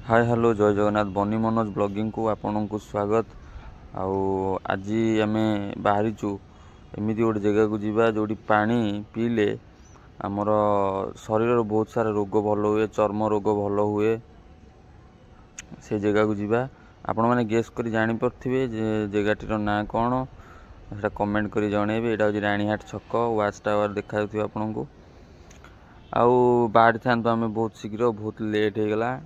Hi hello जय जगन्नाथ बनी Manoj blogging को आपन को स्वागत। आज आम बाहरीचु एमती गोटे जगह को जीवा जो पानी पीले आमर शरीर बहुत सारा रोग भल हुए, चर्म रोग भल हुए। से जगह को जीवा आपण मैंने गेस कर जापे जगहटीर ना कौन से कमेंट कर जनइबे। यहाँ हूँ रानीहाट छक वाच टावर देखा आपन को। आउ बाहरी था आम बहुत शीघ्र बहुत लेट हो गला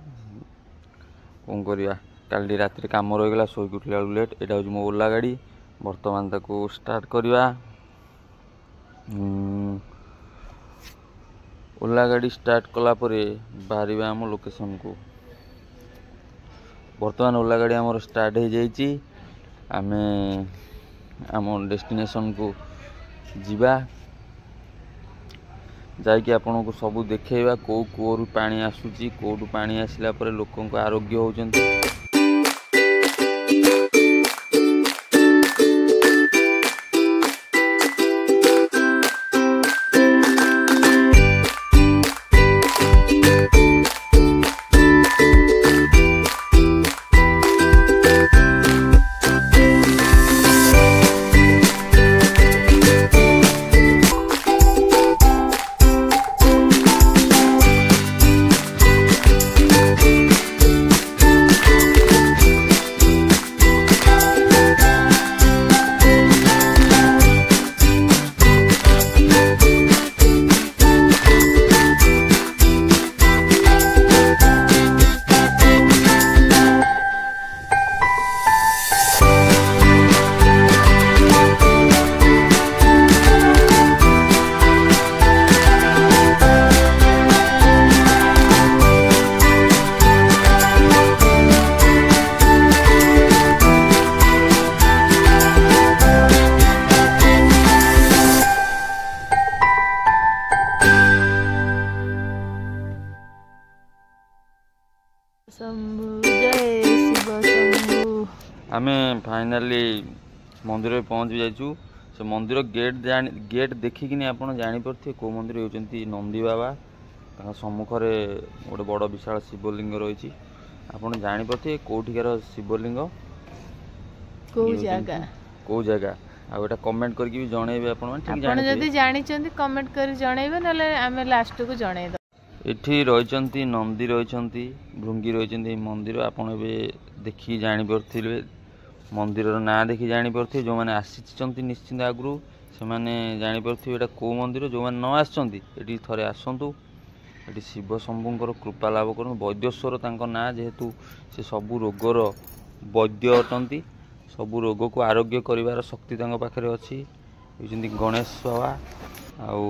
कौन करवा काली रात कम रहीगला शोक उठला लेट। यहाँ हूँ मो ओला गाड़ी बर्तमान ताको स्टार्ट करवा। ओला गाड़ी स्टार्ट कला परे बाहर आम लोकेशन को। बर्तमान ओला गाड़ी आमर स्टार्ट हो जाइए। आम आम डेस्टिनेशन को जीवा जाकि आपन को सब देखा कौ कूअरु पानी आसूची कौटू पानी आसला पर लोक आरोग्य होउचंती। आम फाइनाली मंदिर में पहुँच जाइचु। से मंदिर गेट देखिकी आप जापे कौ मंदिर होती नंदी बाबा सम्मुख में गोटे बड़ विशाल शिवलिंग रही। आपड़ जापे कौटिकार शिवलिंग कौ जगह आटा कमेंट करके जनइबे। आप कमेंट कर जनइबे नले आमे लास्ट को जनइबे। एठी रही नंदी रही भृंगी रही मंदिर आपड़ देखिए जापे मंदिर ना देखी जापे जो मैंने आसी निश्चिंत आगु से जापे यहाँ कौ मंदिर जो मैंने न आसती थे आसतु। ये शिव शंभुंर कृपा लाभ कर वैद्यश्वर ना जेहेतु से सबू रोगर वैद्य अटंती सबू रोग को आरोग्य कर शक्ति पाखे अच्छी गणेश बाबा। आउ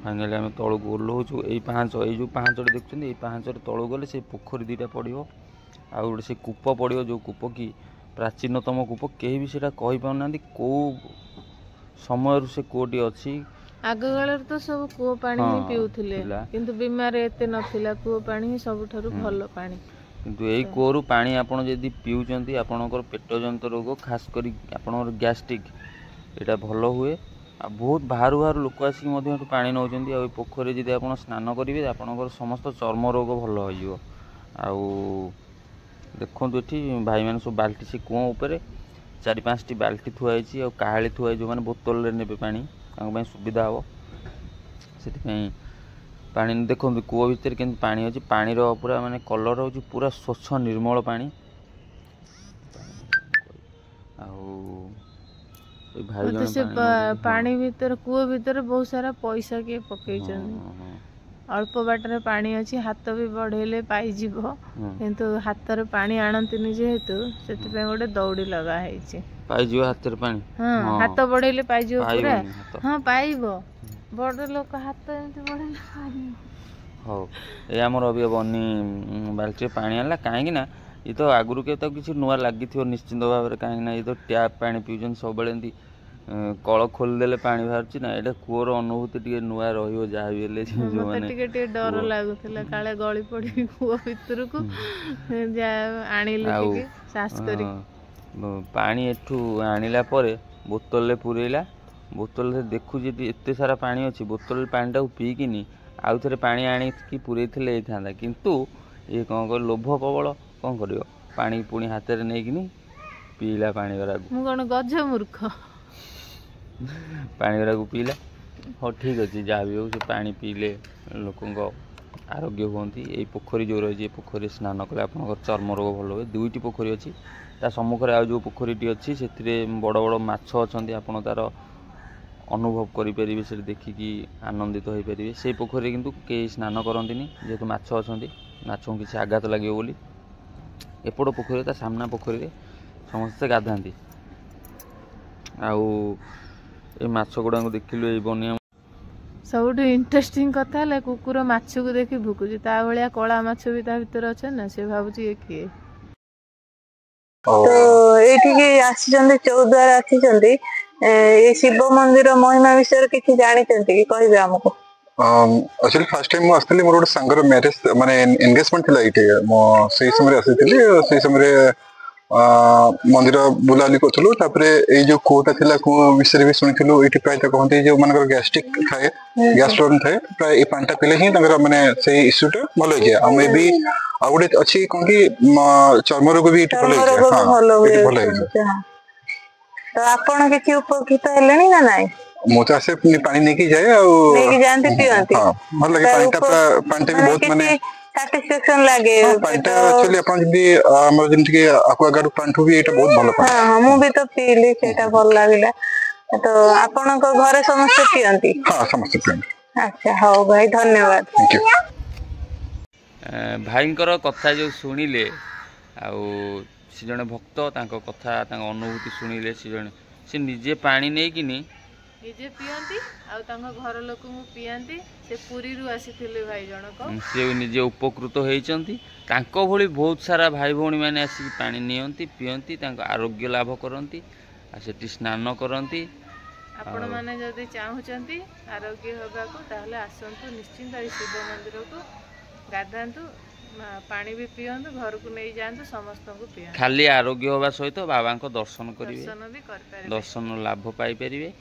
फाइनाली आम तलू ओह्लौचु यही पाँच जो पाँच देखते ये पाँच तलू गले से पोखरी दुईटा पड़ो आ गए से कूप पड़ो जो कूप कि प्राचीनतम कूप कहीं भी सेटा कही पाना कौ समय से कौटी अच्छी। आग तो सब कूप पानी ही पीउथिले किंतु बीमार एते नथिला कूप पानी ही सबठारु भल पानी। किंतु एई कूअरु पानी आपण जदि पीउचंती आपणकर पेट जंत रोग खास करी आपणकर गैस्ट्रिक एटा भल हुए। आ बहुत बाहर बाहर लोक आसिक पानी नौचंती। आ पोखरी जदि आपण स्नान करेंगे आपणकर समस्त चर्म रोग भल हो। आउ देखो ये भाई मैंने सब बाल्टी से कूह उपर 4-5टी बाल्टी थुआई और काहाली थुआई जो मैंने बोतल ने पानी सुविधा हम से पानी देखो कूह भितर के पानी अच्छी पानी पूरा माने कलर हो पूरा स्वच्छ निर्मल पानी। भाई से पानी भीतर कूह भीतर बहुत सारा पैसा किए पकई अल्प बाटर पानी अच्छी हाथ भी बढ़ेले पाई किंतु हाथ रे पानी आणंतिनी जेहेतु से गोटे दौड़ी लगा पाई हाथ रे पानी। हाँ हाथ बढ़ेले पाई पूरा। हाँ पाइब बड़ लोक हाथ एमती बढ़ेले पानी। हाँ ये आमर अभी बनी बाल्टी पानी आला कहीं ये तो आगुरी के तो किसी नुआ लगी निश्चिंत भाव में कहीं ये तो टैप पानी पीछे सब कल खोलीदे पानी बाहर ना यहाँ कूअर अनुभूति टे नुआ रहा भी डर लगुला काले गली पड़ी कूह भितर को पानी एठू आणिला बोतल पूरेला बोतल से देखु एत सारा पानी अच्छी बोतल पानी टाक पीकिनी आउ थे पानी आणिकी पूरे था किंतु ये कौन कर लोभ प्रबल कौन कर पानी पुणी हाथ में नहीं पीला पानी वाला गज मूर्ख पानी वाला पीला हाँ ठीक अच्छे जहाँ भी हो पानी पीले लोक आरोग्य हमें यही पोखरी जो रही पोखरी स्नान कले आप चर्म रोग भल हुए 2टी पोखरी अच्छी ता सम्मुखें आज जो पोखरीटी अच्छी से बड़ बड़ माछ अच्छा आप तार अनुभव करेंगे से देखिकी आनंदित हो पारे से पोखरी किंतु कई स्नान करती जेहेतु माछ अच्छा माछ को किसी आघात लगे बोली एपट पोखरी ता सामना पोखरी समस्ते गाधाती आउ माछ गुड़ा देखिलु ये बनिया सब इंटरेस्टिंग कथा है कुकुर माछ को देखी भुकुची ता भाया कला माछ भी ता भीतर अच्छे ना से भावुची ये किए तो ये आसी चौद्वार आसी शिव मंदिर महिमा विषय किसी जानी कि कहबे हमको एक्चुअली फर्स्ट टाइम मु आस्थिली मोर गोटे सांगर मैरिज माने एंगेजमेंट थिला इटे मो सेही समय आसीथिली सेही समय मंदिर बुलाली करथलु तापरे ए जो कोटा थिला को विषय भी सुनिथिलु एठी प्राय त कहंती जो मानकर गैस्ट्रिक थाए गैस स्टोन थाए प्राय ए पांटा पिले ही तंगर माने सेही इश्यूटा भलो जे हम भी आ गोटे अछि कोन कि चर्म रोग भी एठी भलो जे हां एठी भलो जे तो आपण किछि उपकृत हेलेनी ना नाही मु तो आसे पानी नेकी जाए नेकी जानते पियंती हां भल लगे पानी भी बहुत माने सैटिस्फैक्शन लागे पानीटा एक्चुअली अपन जदी हमर जंती के एक्वागार्ड पानी भी एटा बहुत भलो पानी हां मु भी तो पीली सेटा भल लागिला तो आपण को घरे समस्त पियंती हां समस्त पियंती अच्छा हो भाई धन्यवाद थैंक यू भाईंकर कथा जो सुनिले आउ से जने भक्त तांको कथा तांको अनुभूति सुनिले से निजे पानी नहीं किनी निजे पियंती आ तांको घर लोक को पियंती से पुरी रु आसीथिले भाई जनक से निजे उपकृत होइचंती तांको भली बहुत सारा भाई भौणी माने आसी पानी नियंती पियंती तांको आरोग्य लाभ करंती आ सेठी स्नान करंती आपण माने जदी चाहुचंती आरोग्य होबा को ताहले आसंतु निश्चिंत शिव मंदिर को गाधांतु पानी भी पियंतु घर को नहीं जांतु समस्त को पियंतु खाली आरोग्य होबा सहित बाबा को दर्शन करिवे दर्शन लाभ पाई परिवे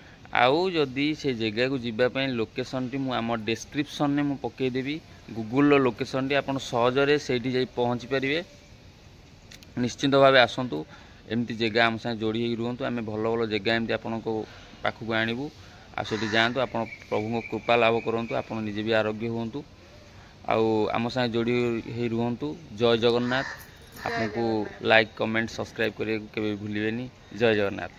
आउ जदि से जगह को जीवा पई लोकेशन टी मु आम डिस्क्रिप्शन ने मु पकई देबी गूगल लोकेशन टी आपण सहजरे सेठी जाई पहुंची परिवे निश्चित भाव आसंतु एमती जगह आम साथ जोड़ी रुहतु आम भल भल जगह एमती आपण को पाखक आणबू आ सेठी जातु आप प्रभु कृपा लाभ करंतु आपण निजे भी आरोग्य होंतु आउ आम साथ जोड़ी ही रुहतु जय जगन्नाथ आपको लाइक कमेंट सब्सक्राइब करिए के भूलिबेनी जय जगन्नाथ।